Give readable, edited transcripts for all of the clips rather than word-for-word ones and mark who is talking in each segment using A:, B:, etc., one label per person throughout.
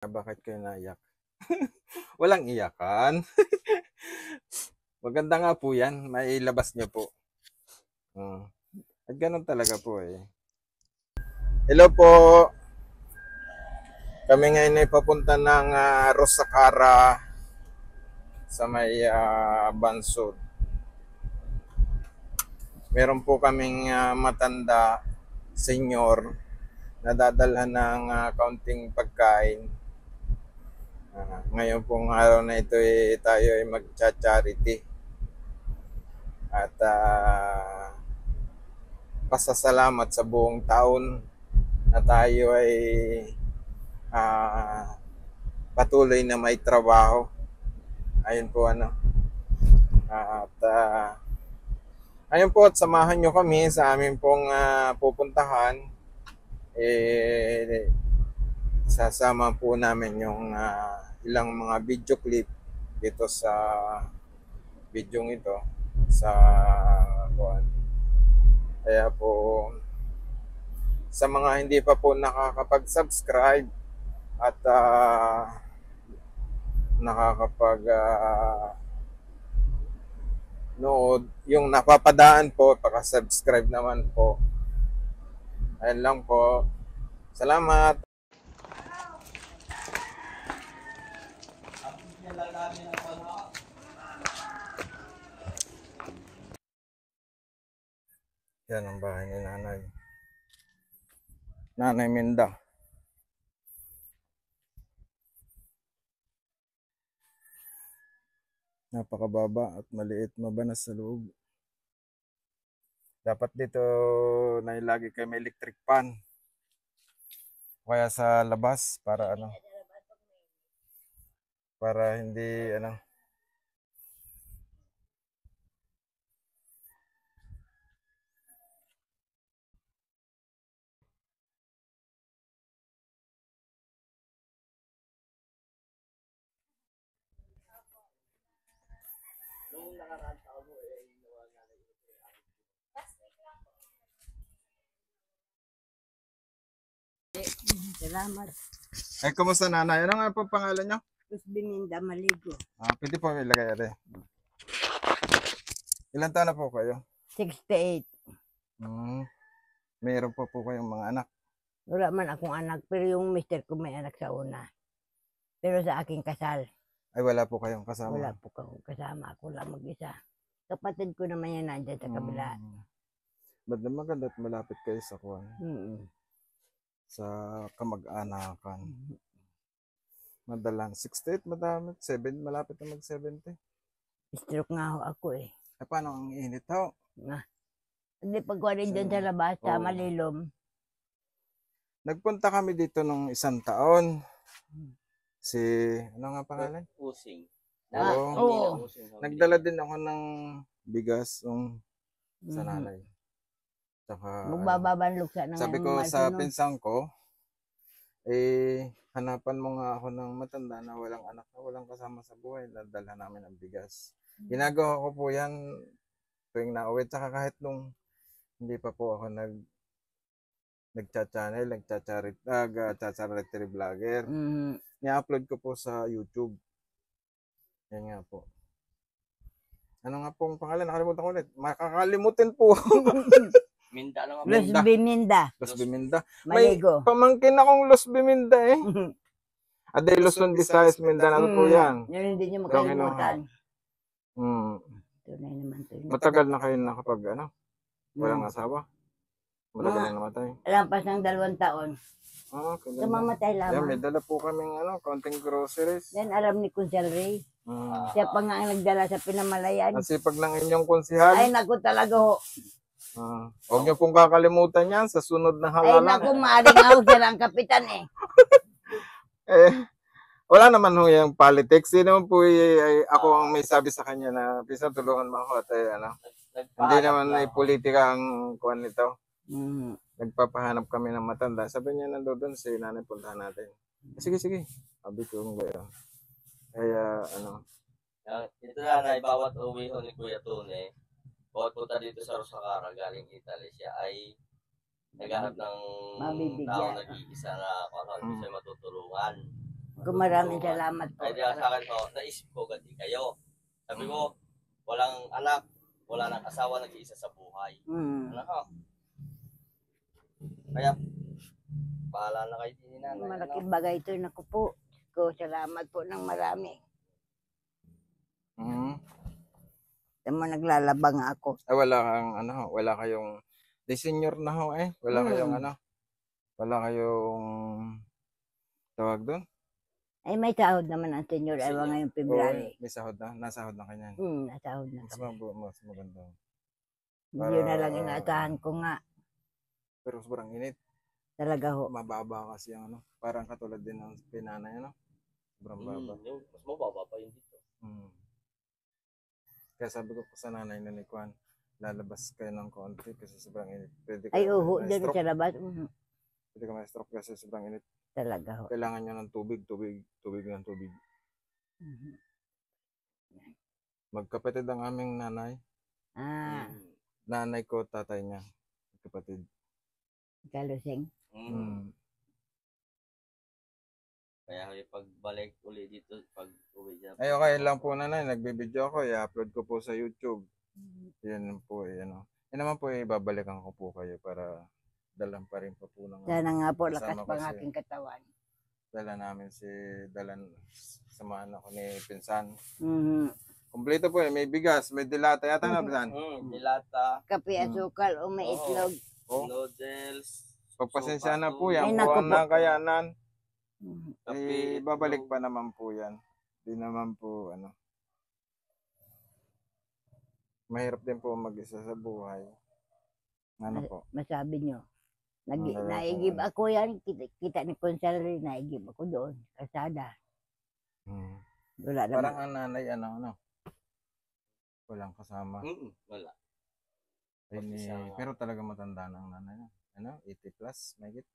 A: Bakit kayo naiyak? Walang iyakan. Maganda nga po yan, mailabas niyo po. At ganun talaga po eh. Hello po. Kami ngayon ay papunta ng Rosacara sa may Bansod. Meron po kaming matanda, senior, na dadalhan ng kaunting pagkain. Ngayon pong araw na ito tayo ay mag-charity. At pasasalamat sa buong taon na tayo ay patuloy na may trabaho. Ayun po ayun po, at samahan nyo kami sa amin pong pupuntahan. Sasama po namin yung ilang mga video clip dito sa video ito sa buwan. Kaya po sa mga hindi pa po nakakapag-subscribe at nood, yung napapadaan po, paka-subscribe naman po. Ayun lang po. Salamat. Yan ang bahay ni Nanay. Nanay Minda. Napakababa at maliit, mabanas sa loob. Dapat dito nailagay kayo may electric fan. Kaya sa labas para para hindi
B: Salamat.
A: Ay, kumusta Nanay? Ano nga po pangalan niyo?
B: Luz Biminda Maligo.
A: Pwede po ilagay ate. Ilan taon na po kayo?
B: 68.
A: Mayroon po kayong mga anak?
B: Wala man akong anak, pero yung mister ko may anak sa una. Pero sa aking kasal.
A: Ay, wala po kayong kasama?
B: Wala po akong kasama. Ako lang mag-isa. Kapatid ko naman yan nandyan sa kabila.
A: Ba't naman maganda at malapit kayo sa kuwan? Sa kamag-anakan. Madalang 68, madami. 7, malapit na mag-70.
B: Stroke nga ho ako eh.
A: Paano ang init ho?
B: Hindi pagkuha rin dyan sa labas, sa Malilom.
A: Nagpunta kami dito nung isang taon. Ano nga pangalan?
C: Using.
A: Oo. Nagdala din ako ng bigas sa nanay.
B: Magbababanlog sa
A: sabi ko sa pinsang ko, hanapan mo nga ako ng matanda na walang anak na walang kasama sa buhay, nadala namin ang bigas. Ginagawa ko po yan tuwing nauwi, tsaka kahit nung hindi pa po ako nagcha-channel, nagcha-charity vlogger. Ni-upload ko po sa YouTube. Yan nga po. Ano nga pong pangalan? Nakalimutan ko ulit. Makakalimutin po.
C: Minda lang.
B: Luz Biminda.
A: Luz Biminda.
B: Maligo.
A: May pamangkin akong Luz Biminda eh. Aday Luzon, Visayas, Mindanao po yan.
B: Yan hindi nyo makalimutan.
A: Tunay naman to. Matagal na kayo nakapag walang asawa? Matagal na namatay?
B: Lampas ng 2 taon. Mamatay lamang.
A: Yan, may dala po kaming konting groceries.
B: Yan alam ni Kunsel Ray. Siya pa nga ang nagdala sa Pinamalayan.
A: Nasipag ng inyong konsihal.
B: Ay naku talaga ho.
A: Huwag niyo pong kakalimutan yan sa sunod na
B: Ay
A: halalan.
B: naku, maaring ako siya lang kapitan eh.
A: Wala naman ho yung politics. Hindi naman po ako ang may sabi sa kanya na pisa tulungan mo ako at hindi naman ay politika ang kuwan nito. Nagpapahanap kami ng matanda. Sabi niya nandoon si nanay, puntahan natin. Sige. Sabi ko yung gaya. Kaya
C: Ito na bawat uwi ho ni Kuya Tune. Bawat punta dito sa Rosacara galing Italy, siya ay naghanap ng tao nag-iisa na kung ano siya matutulungan.
B: Maraming salamat po.
C: Ay, di sa akin po, naisip ko gati kayo. Sabi ko, walang anak, wala nang asawa, nag-iisa sa buhay. Ano ho? Kaya, bahala na kayo din na.
B: Malaking bagay ito. Naku po. Salamat po ng marami. Tama, naglalabang ako.
A: Wala kang wala kayong di senior na ho eh. Wala kayong wala kayong tawag doon?
B: Ay, may sahod naman ang senior. Ewan ngayong February.
A: May sahod na? Nasahod na kanyan?
B: Nasahod na kami.
A: Mas maganda.
B: Yun na lang inaasahan ko nga.
A: Pero sobrang init.
B: Talaga ho.
A: Mababa kasi ang parang katulad din ng pinanay, sobrang baba.
C: Mas mababa pa yun dito.
A: Kaya sabi ko sa nanay na ni Kwan, lalabas kayo ng konti kasi sobrang init.
B: Ay, dyan sa labas.
A: Pwede ka ma-stroke kasi sobrang init.
B: Talaga ho.
A: Kailangan nyo ng tubig. Magkapatid ang aming nanay. Nanay ko, tatay niya. Magkapatid.
B: Kalusing.
C: Kaya pagbalik uli dito, pag uwi dyan.
A: Ay, okay lang po nanay. Nagbibideo ako. I-upload ko po sa YouTube. Yan po Yan naman po ibabalikan ko po kayo para dalan pa rin pa po ng
B: sana nga po, lakas pa ng aking katawan.
A: Dala namin samahan ako ni Pinsan. Kompleto po may bigas, may dilata yata na Pinsan.
C: Dilata.
B: Kape, asukal, o may itlog.
C: Noodles.
A: Pagpasensya na po yan, buwan na kayanan. Babalik pa naman po yan. Di naman po mahirap din po mag-isa sa buhay. Po?
B: Masabi nyo. Naigib ako yan. Kita ni Consalary, naigib ako doon. Kasada. Wala naman.
A: Parang ang nanay, walang kasama.
C: Wala.
A: Pero talaga matanda na ang nanay. 80 plus, may git.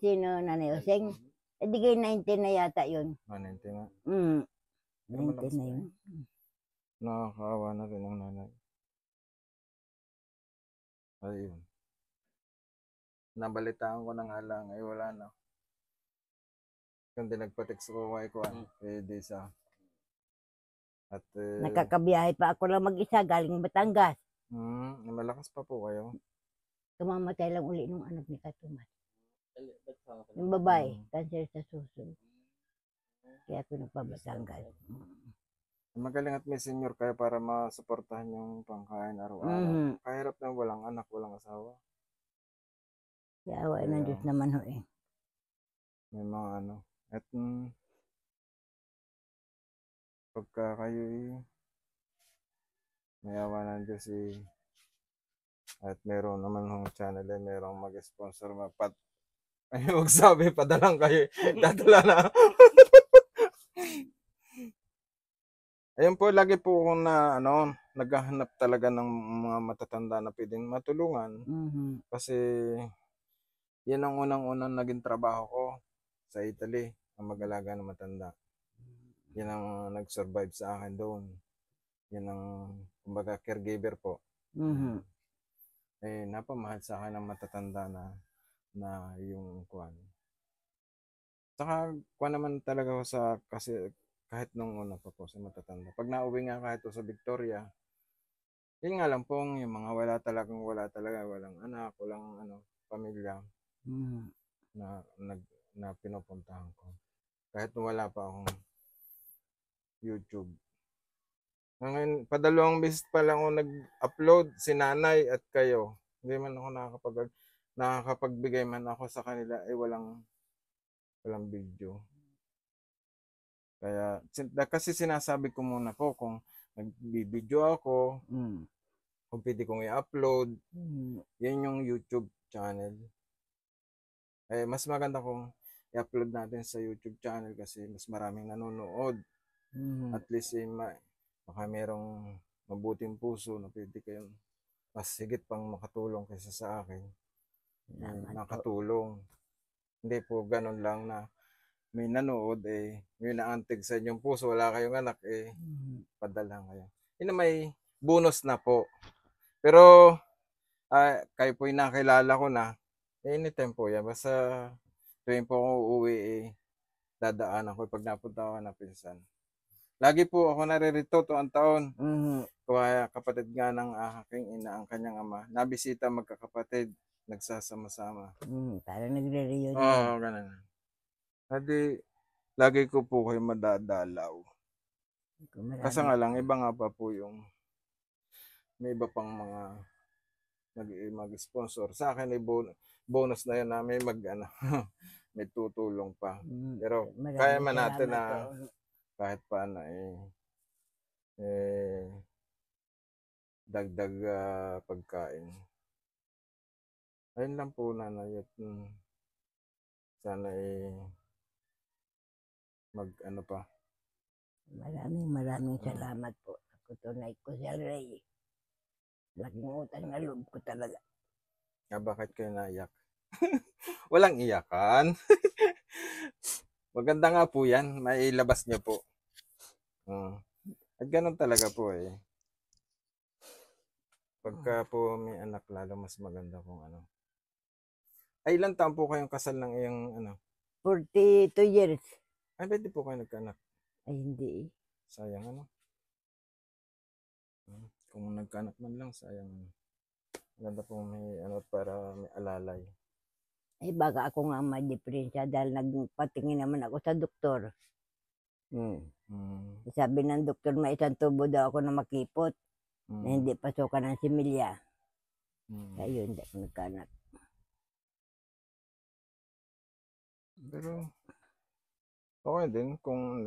B: Sino, Nanay Oseng? Di kayo 19 na yata yun.
A: 19 nga.
B: 19 na yun.
A: Nakakaawa na rin ang nanay. Ayun. Nabalitaan ko ng alang ay wala na. Kundi nagpa-text ko kay Kuan, kay Disa. At
B: nakakabiyahe pa ako lang mag-isa galing Batangas.
A: Malakas pa po kayo.
B: Tumamatay lang uli nung anak ni Katumat. Yung babae, cancer sa suso. Kaya ako nagpabatangas.
A: Magaling at may senior kayo para masuportahan yung pangkain araw-araw. Kahirap na walang anak, walang asawa.
B: Yawa ng Diyos naman ho eh.
A: May mga At pagka kayo may awa ng Diyos at meron naman hong channel merong mag-sponsor ay magsabi, padalang kayo. Dadala na. Ayun po, lagi po akong naghahanap talaga ng mga matatanda na pwedeng matulungan. Kasi yan ang unang-unang naging trabaho ko sa Italy, ang mag-alaga ng matanda. Yan ang nag-survive sa akin doon. Yan ang, kumbaga, caregiver po. Napamahal sa akin ang matatanda na yung Kuan. Saka Kuan naman talaga ako kasi kahit nung una pa po sa matatanda. Pag nauwi nga kahit sa Victoria, yun nga lang pong yung mga wala talaga, walang anak, walang pamilya na pinupuntahan ko. Kahit wala pa akong YouTube. Ngayon, padalawang beses pa lang ako nag-upload, si nanay at kayo. Hindi man ako nakakapagbigay man ako sa kanila, walang video. Kaya, kasi sinasabi ko muna po kung nagbibideo ako, kung pwede kong i-upload, yan yung YouTube channel. Mas maganda kung i-upload natin sa YouTube channel kasi mas maraming nanonood. At least, baka merong mabuting puso na pwede kayong mas higit pang makatulong kaysa sa akin. Nakatulong. Hindi po ganun lang na may nanood may naantig sa inyong puso, wala kayong anak padala kayo. Yun na may bonus na po. Pero kayo po nakilala ko na anytime po yan. Basta tuwing po ako uuwi, dadaan ako pag napunta ako ng pinsan. Lagi po ako naririto tuwang taon. Kaya kapatid nga ng aking ina, ang kanyang ama, nabisita magkakapatid, nagsasama-sama.
B: Parang nagre-reunion.
A: Oo, ganun. Hadi, lagi ko po kayo madadalaw. Kasi nga lang, iba nga pa po yung may iba pang mga mag-sponsor. Sa akin ay bonus na yan na may may tutulong pa. Pero kaya man natin na kahit paano dagdag pagkain. Ayun lang po, nanay, at sana mag pa.
B: Maraming salamat po. Ako tunay ko si Ray. Laking utang na loob ko talaga.
A: Bakit kayo naiyak? Walang iyakan. Maganda nga po yan. Mailabas niyo po. At ganun talaga po Pagka po may anak, lalo mas maganda kung Ay, ilang taon po kayong kasal ng iyong
B: 42 years.
A: Ay, pwede po kayo nagkaanak.
B: Ay, hindi.
A: Sayang Kung nagkaanak man lang, sayang Maganda po may para may alalay.
B: Ay, baka ako nga may diferensya dahil nagpatingin naman ako sa doktor. Sabi ng doktor, may isang tubo daw ako na makipot na hindi pasukan ng similya. Kaya hindi ako nagkaanak.
A: Pero okay din kung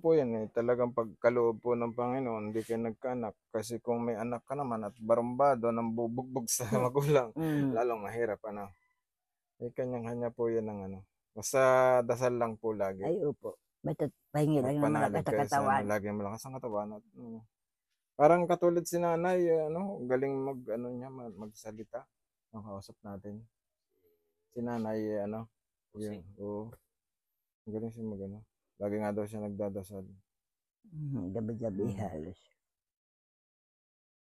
A: po yan talagang pagkaloob po ng Panginoon, hindi kayo nagkaanak. Kasi kung may anak ka naman at barumbado ng bubugbog sa magulang, lalong mahirap May kanya-kanya po yan ng Basta dasal lang po lagi.
B: Ay, opo. Basta pahingi lang ng malakas sa katawan.
A: Lagi malakas ang katawan. At, parang katulad si nanay, galing magsalita. Makausap natin. Si nanay, galing siya Lagi nga daw siya nagdadasal.
B: Gabi-gabi halos.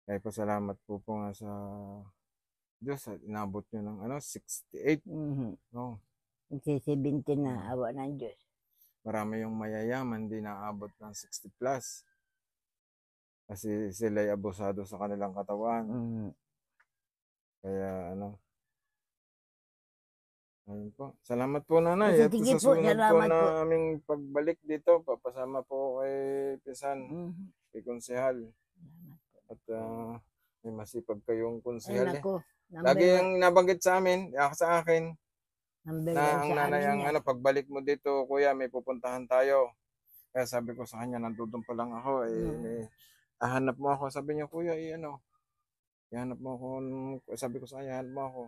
A: Kaya pasalamat po nga sa Diyos at inabot nyo ng 68. No.
B: 70 na, awa ng Diyos.
A: Marami yung mayayaman, di naabot ng 60 plus. Kasi sila'y abusado sa kanilang katawan. Kaya ayun po. Salamat po, nanay. At sa susunod po naming pagbalik dito, papasama po kay Pisan, kay Konsehal. At may masipag kayong konsehal. Lagi yung nabanggit sa amin, sa akin, na ang nanay ang pagbalik mo dito, kuya, may pupuntahan tayo. Kaya sabi ko sa kanya, nandun pa lang ako, hahanap mo ako. Sabi niya, kuya, ihanap mo ako. Sabi ko sa kanya, hahanap mo ako.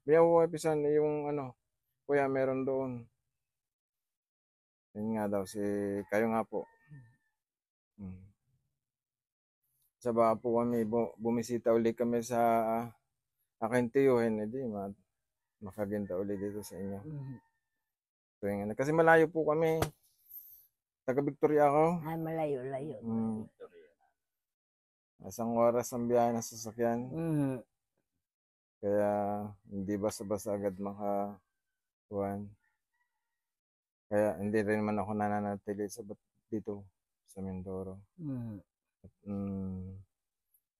A: Biya ko kay Pisan, yung kuya, meron doon. Yun nga daw, kayo nga po. Sa baka po kami, bumisita uli kami sa aking tiyuhin, makaginta uli dito sa inyo. Kasi malayo po kami. Taga Victoria ako.
B: Ay, malayo.
A: Isang oras ang biyahe ng sasakyan. Kaya hindi basta-basta agad makakuhan. Kaya hindi rin man ako nananatili dito sa Mindoro. At,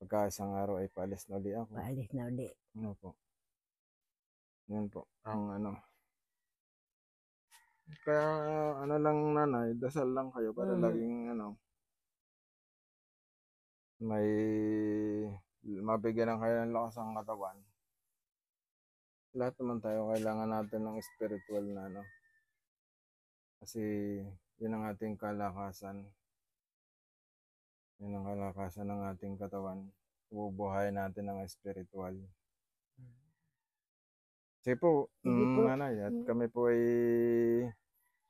A: pagka isang araw ay paalis na uli ako.
B: Paalis na uli.
A: Ano po? Yan po. Ang Kaya lang, nanay, dasal lang kayo para laging may mabigyan ng kayo ng lakas ang katawan. Lahat naman tayo kailangan natin ng spiritual na kasi yun ang ating kalakasan. Yun ang kalakasan ng ating katawan. Bubuhayin natin ng spiritual. Sige po, nanay, at kami po ay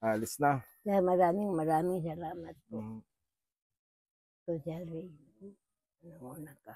A: alis na.
B: Kaya maraming salamat po. Social Ray. Nanguna ka.